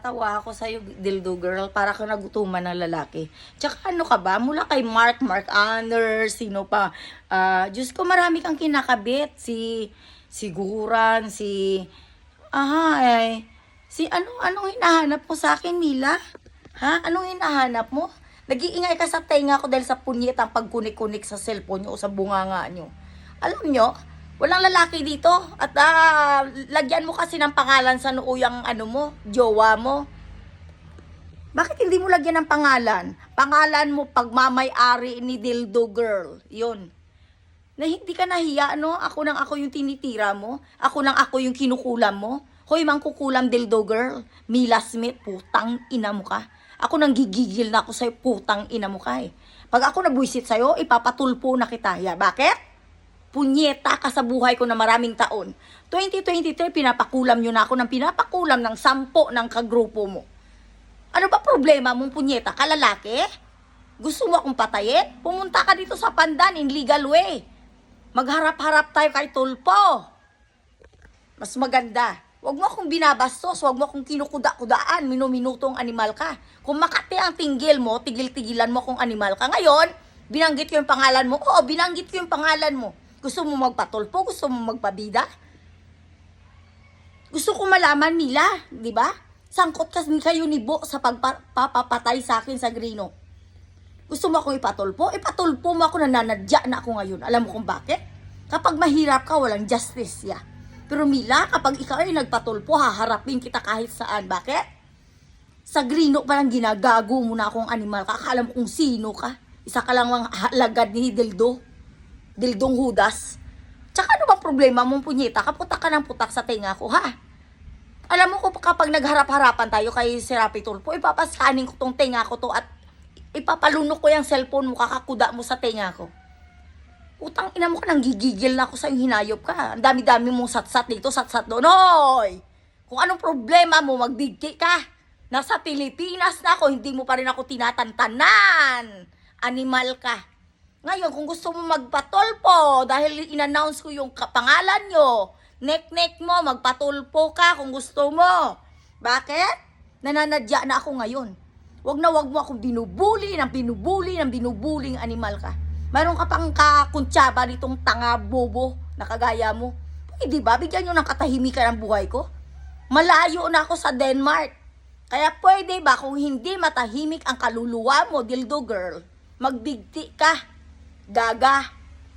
Tawa ako sa'yo, dildo girl, para ka nagutuman ng lalaki. Tsaka ano ka ba, mula kay Mark Honor, sino pa? Diyos ko, marami kang kinakabit. Si Guran, anong hinahanap mo sa akin, Mila? Ha? Anong hinahanap mo? Nag-iingay ka sa tenga ko dahil sa punyet ang pagkunik-kunik sa cellphone nyo o sa bunganga nyo. Alam nyo, walang lalaki dito. At lagyan mo kasi ng pangalan sa noo yung jowa mo. Bakit hindi mo lagyan ng pangalan? Pangalan mo pagmamay-ari ni Dildo Girl. Yun. Na hindi ka nahiya, no? Ako yung tinitira mo. Ako yung kinukulam mo. Hoy, mangkukulam Dildo Girl. Mila Smith, putang ina mo ka. Ako nang gigigil na ako sa'yo, putang ina mo ka eh. Pag ako nabwisit sa'yo, ipapatulpo na kita. Ya, bakit? Punyeta ka sa buhay ko na maraming taon. 2023, pinapakulam nyo na ako ng pinapakulam ng 10 ng kagrupo mo. Ano ba problema mong punyeta? Kalalaki? Gusto mo akong patayin? Pumunta ka dito sa Pandan in legal way. Magharap-harap tayo kay Tulpo. Mas maganda. Huwag mo akong binabastos, huwag mo akong kinukuda-kudaan, minuminutong animal ka. Kung makati ang tinggil mo, tigil-tigilan mo kung animal ka. Ngayon, binanggit ko yung pangalan mo. Oo, binanggit ko yung pangalan mo. Gusto mo magpatulpo? Gusto mo magpabida? Gusto ko malaman nila, di ba? Sangkot kasi kayo ni Bo sa pagpapatay sa akin sa Grino. Gusto mo akong ipatulpo? Ipatulpo mo ako, nananadya na ako ngayon. Alam mo kung bakit? Kapag mahirap ka, walang justice ya. Pero Mila, kapag ikaw ay nagpatulpo, haharapin kita kahit saan. Bakit? Sa Grino pa lang ginagago mo na akong animal ka. Akala mo kung sino ka. Isa ka lang lagad ni Dildong Hudas. Tsaka ano bang problema mong punyeta? Kaputak ka ng putak sa tenga ko, ha? Alam mo ko kapag nagharap-harapan tayo kay Serapi Tulpo, ipapaskanin ko tong tenga ko to at ipapalunok ko yung cellphone mo, kakakuda mo sa tenga ko. Utang ina mo ka, nang gigigil na ako sa yung hinayop ka. Ang dami-dami mong satsat dito, satsat doon. Hoy! Kung anong problema mo, magbigti ka. Nasa Pilipinas na ako, hindi mo pa rin ako tinatantanan. Animal ka. Ngayon, kung gusto mo magpatulpo, dahil in-announce ko yung pangalan nyo, nek-nek mo, magpatulpo ka kung gusto mo. Bakit? Nananadya na ako ngayon. Wag mo akong binubuling animal ka. Mayroon ka pang kakuntsaba nitong tanga bobo na kagaya mo. Pwede ba? Bigyan nyo ng katahimikan ang buhay ko. Malayo na ako sa Denmark. Kaya pwede ba kung hindi matahimik ang kaluluwa mo, Dildo Girl, magbigti ka. Gaga.